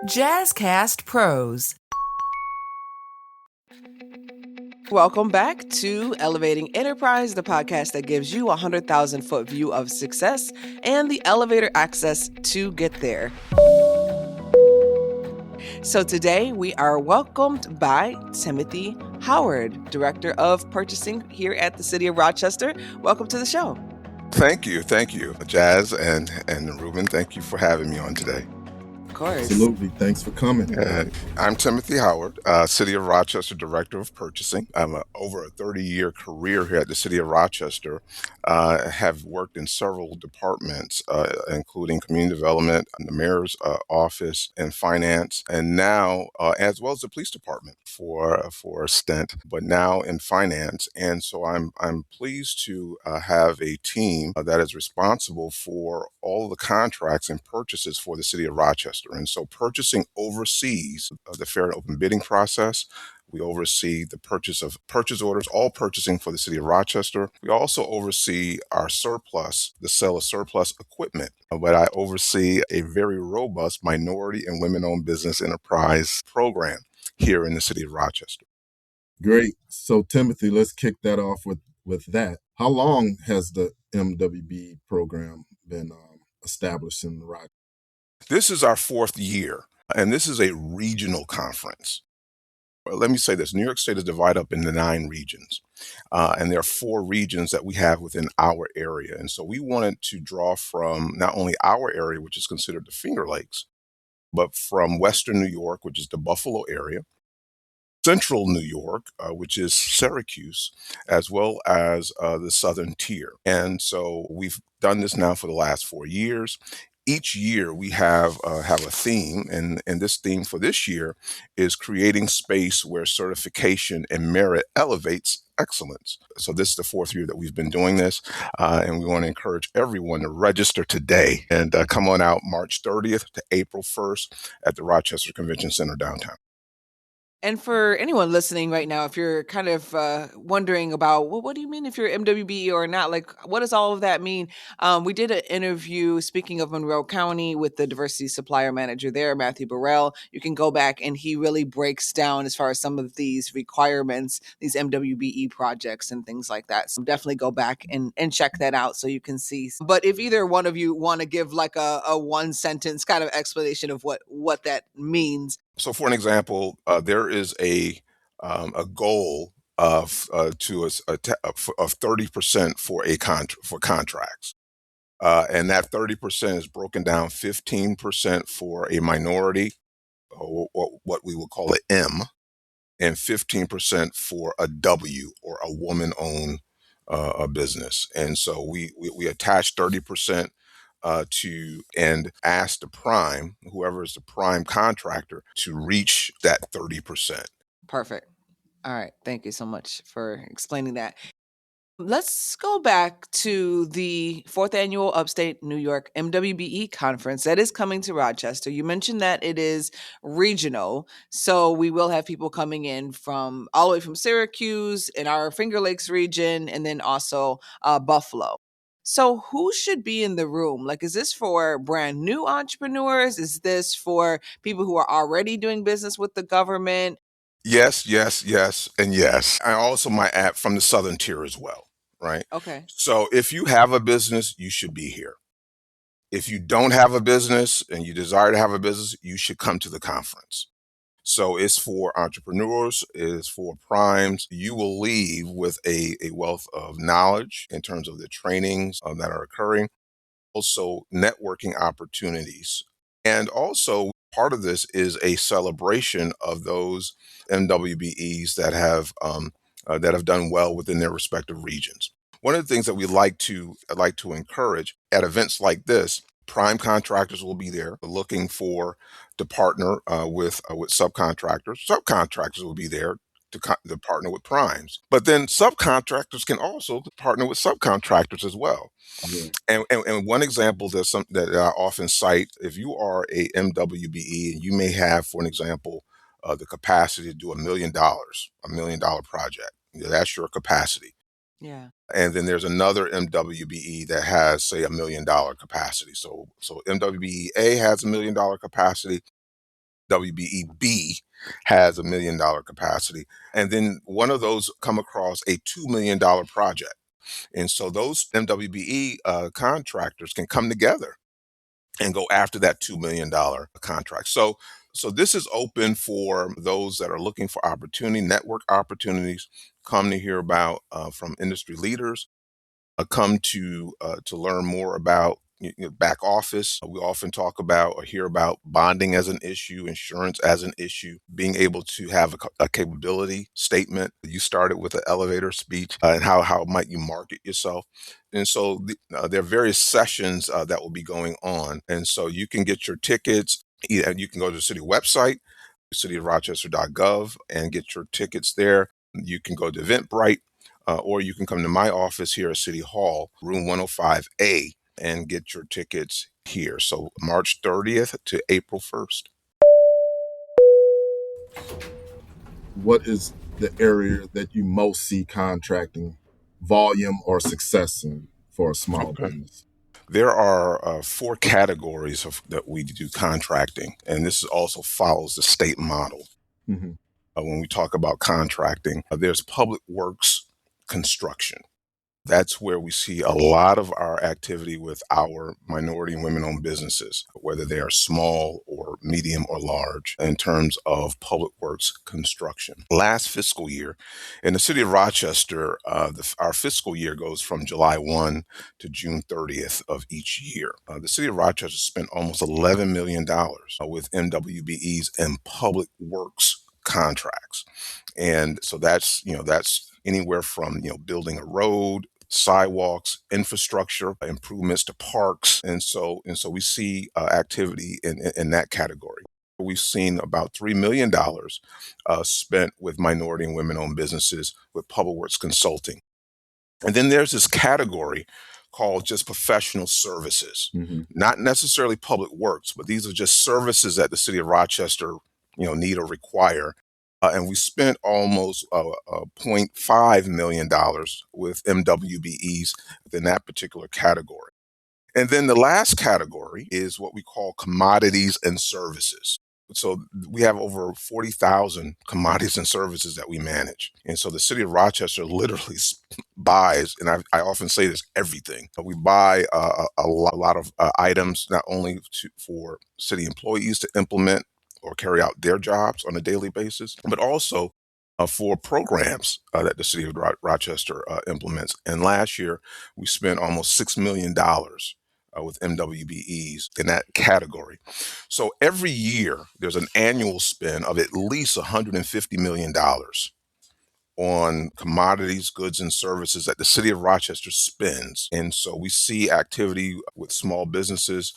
Jazzcast Pros. Welcome back to Elevating Enterprise, the podcast that gives you a 100,000-foot view of success and the elevator access to get there. So today we are welcomed by Tymothi Howard, Director of Purchasing here at the City of Rochester. Welcome to the show. Thank you, Jazz and Ruben. Thank you for having me on today. Of course. Absolutely. Thanks for coming. I'm Tymothi Howard, City of Rochester Director of Purchasing. I'm over a 30-year career here at the City of Rochester. Have worked in several departments, including community development, the mayor's office, and finance, and now as well as the police department for a stint, but now in finance. And so I'm pleased to have a team that is responsible for all of the contracts and purchases for the City of Rochester. And so purchasing oversees the fair and open bidding process. We oversee the purchase of purchase orders, all purchasing for the City of Rochester. We also oversee our surplus, the sale of surplus equipment. But I oversee a very robust minority and women-owned business enterprise program here in the City of Rochester. Great. So, Tymothi, let's kick that off with that. How long has the MWBE program been established in Rochester? This is our fourth year, and this is a regional conference. Let me say this. New York State is divided up into 9 regions, and there are 4 regions that we have within our area. And so we wanted to draw from not only our area, which is considered the Finger Lakes, but from Western New York, which is the Buffalo area, Central New York, which is Syracuse, as well as the Southern Tier. And so we've done this now for the last 4 years. Each year we have a theme, and this theme for this year is creating space where certification and merit elevates excellence. So this is the 4th year that we've been doing this, and we want to encourage everyone to register today and come on out March 30th to April 1st at the Rochester Convention Center downtown. And for anyone listening right now, if you're kind of wondering about, well, what do you mean if you're MWBE or not? Like, what does all of that mean? We did an interview, speaking of Monroe County, with the diversity supplier manager there, Matthew Burrell. You can go back and he really breaks down as far as some of these requirements, these MWBE projects and things like that. So definitely go back and check that out so you can see. But if either one of you want to give like a one sentence kind of explanation of what that means. So, for an example, there is a goal of 30% for contracts, and that 30% is broken down: 15% for a minority, or what we would call an M, and 15% for a W, or a woman-owned a business. And so we attach 30%. And ask the prime, whoever is the prime contractor, to reach that 30%. Perfect. All right. Thank you so much for explaining that. Let's go back to the 4th annual Upstate New York MWBE conference that is coming to Rochester. You mentioned that it is regional, so we will have people coming in from all the way from Syracuse in our Finger Lakes region, and then also Buffalo. So who should be in the room? Like, is this for brand new entrepreneurs? Is this for people who are already doing business with the government? Yes, and yes. I also might add from the Southern Tier as well, right? Okay. So if you have a business, you should be here. If you don't have a business and you desire to have a business, you should come to the conference. So it's for entrepreneurs, it's for primes. You will leave with a wealth of knowledge in terms of the trainings that are occurring, also networking opportunities. And also part of this is a celebration of those MWBEs that have done well within their respective regions. One of the things that we like to encourage at events like this, prime contractors will be there looking to partner with subcontractors. Subcontractors will be there to partner with primes. But then subcontractors can also partner with subcontractors as well. Yeah. And one example that I often cite, if you are a MWBE and you may have, for an example, the capacity to do $1 million project, that's your capacity. Yeah. And then there's another MWBE that has, say, $1 million capacity. So MWBE A has $1 million capacity. MWBE has $1 million capacity. And then one of those come across a $2 million project. And so those MWBE contractors can come together and go after that $2 million contract. So this is open for those that are looking for opportunity, network opportunities, come to hear about from industry leaders, come to learn more about back office. We often talk about or hear about bonding as an issue, insurance as an issue, being able to have a capability statement. You started with an elevator speech and how might you market yourself. And so there are various sessions that will be going on. And so you can get your tickets. You can go to the city website, cityofrochester.gov, and get your tickets there. You can go to Eventbrite, or you can come to my office here at City Hall, room 105A, and get your tickets here. So March 30th to April 1st. What is the area that you most see contracting volume or success in for a small Okay. business? There are 4 categories that we do contracting, and this also follows the state model. Mhm. When we talk about contracting, there's public works construction. That's where we see a lot of our activity with our minority and women-owned businesses, whether they are small or medium or large, in terms of public works construction. Last fiscal year, in the city of Rochester, our fiscal year goes from July 1 to June 30th of each year. The city of Rochester spent almost $11 million with MWBEs and public works contracts. And so that's anywhere from, building a road, sidewalks, infrastructure improvements to parks. And so we see activity in that category. We've seen about $3 million spent with minority and women-owned businesses with public works consulting. And then there's this category called just professional services, Mhm. not necessarily public works, but these are just services that the city of Rochester, need or require. And we spent almost $0.5 million with MWBEs within that particular category. And then the last category is what we call commodities and services. So we have over 40,000 commodities and services that we manage. And so the city of Rochester literally buys, and I often say this, everything. We buy a lot of items, not only for city employees to implement or carry out their jobs on a daily basis, but also for programs that the city of Rochester implements. And last year, we spent almost $6 million with MWBEs in that category. So every year, there's an annual spend of at least $150 million on commodities, goods, and services that the city of Rochester spends. And so we see activity with small businesses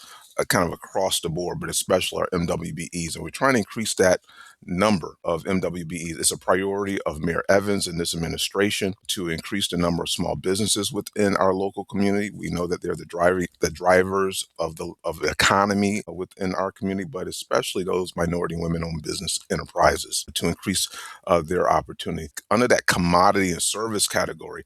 kind of across the board, but especially our MWBEs. And we're trying to increase that number of MWBEs. It's a priority of Mayor Evans and this administration to increase the number of small businesses within our local community. We know that they're the drivers of the economy within our community, but especially those minority and women-owned business enterprises to increase their opportunity. Under that commodity and service category,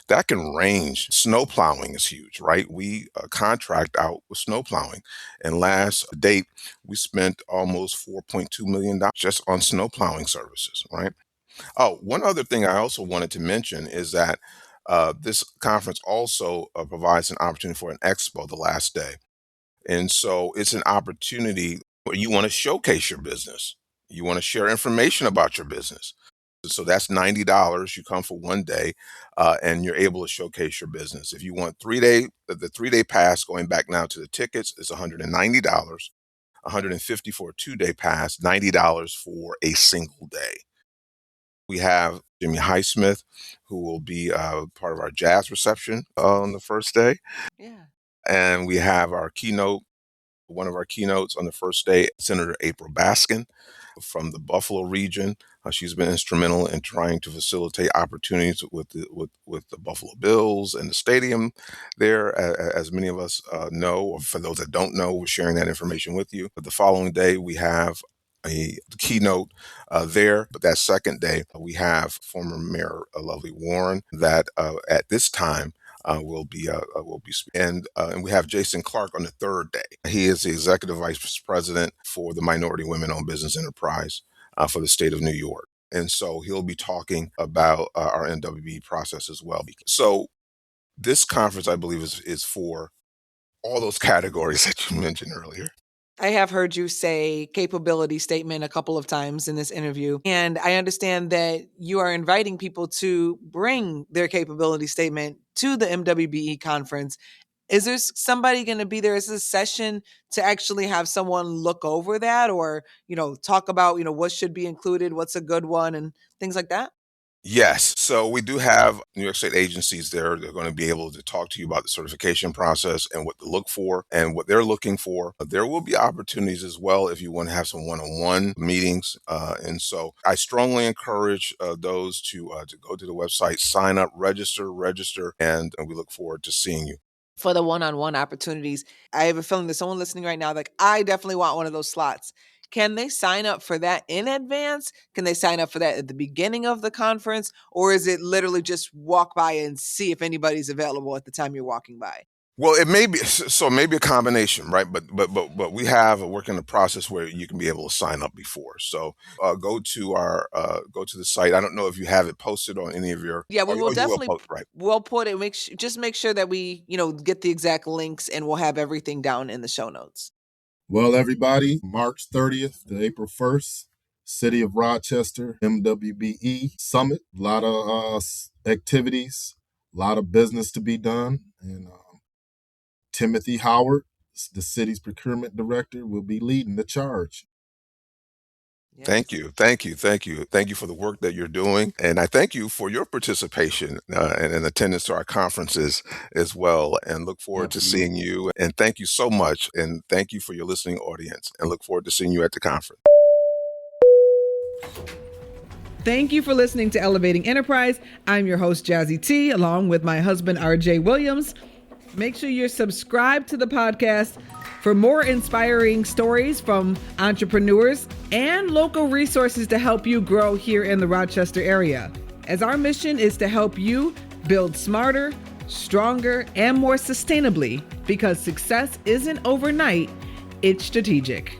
that can range. Snow plowing is huge, right? We contract out with snow plowing. And last date, we spent almost $4.2 million just on snow plowing services, right? Oh, one other thing I also wanted to mention is that this conference also provides an opportunity for an expo the last day. And so it's an opportunity where you want to showcase your business. You want to share information about your business. So that's $90. You come for one day, and you're able to showcase your business. If you want the 3-day pass, going back now to the tickets, is $190, $150 for a 2-day pass, $90 for a single day. We have Jimmy Highsmith, who will be part of our jazz reception on the first day, Yeah. and we have our keynote. One of our keynotes on the first day, Senator April Baskin from the Buffalo region. She's been instrumental in trying to facilitate opportunities with the Buffalo Bills and the stadium there, as many of us know, or for those that don't know, we're sharing that information with you. But the following day, we have a keynote there. But that second day, we have former Mayor Lovely Warren that at this time will be and we have Jason Clark on the third day. He is the executive vice president for the Minority Women-Owned Business Enterprise for the state of New York. And so he'll be talking about our MWBE process as well. So this conference, I believe, is for all those categories that you mentioned earlier. I have heard you say capability statement a couple of times in this interview, and I understand that you are inviting people to bring their capability statement to the MWBE conference. Is there somebody going to be there? Is this a session to actually have someone look over that, or, talk about, what should be included, what's a good one, and things like that? Yes. So we do have New York State agencies there. They're going to be able to talk to you about the certification process and what to look for and what they're looking for. There will be opportunities as well if you want to have some one-on-one meetings. And so I strongly encourage those to go to the website, sign up, register, and we look forward to seeing you. For the one-on-one opportunities, I have a feeling there's someone listening right now, like, I definitely want one of those slots. Can they sign up for that in advance? Can they sign up for that at the beginning of the conference? Or is it literally just walk by and see if anybody's available at the time you're walking by? Well, it may be so maybe a combination, right? But we have a work in the process where you can be able to sign up before. So go to the site. I don't know if you have it posted on any of your. Yeah, we will you definitely. post, right? We'll put it. Just make sure that we, get the exact links, and we'll have everything down in the show notes. Well, everybody, March 30th to April 1st, City of Rochester, MWBE Summit. A lot of activities, a lot of business to be done. And Tymothi Howard, the city's procurement director, will be leading the charge. Yes. Thank you for the work that you're doing, and I thank you for your participation and attendance to our conferences as well. And look forward to seeing you. And thank you so much, and thank you for your listening audience. And look forward to seeing you at the conference. Thank you for listening to Elevating Enterprise. I'm your host, Jazzy T, along with my husband, RJ Williams. Make sure you're subscribed to the podcast for more inspiring stories from entrepreneurs and local resources to help you grow here in the Rochester area. As our mission is to help you build smarter, stronger, and more sustainably, because success isn't overnight, it's strategic.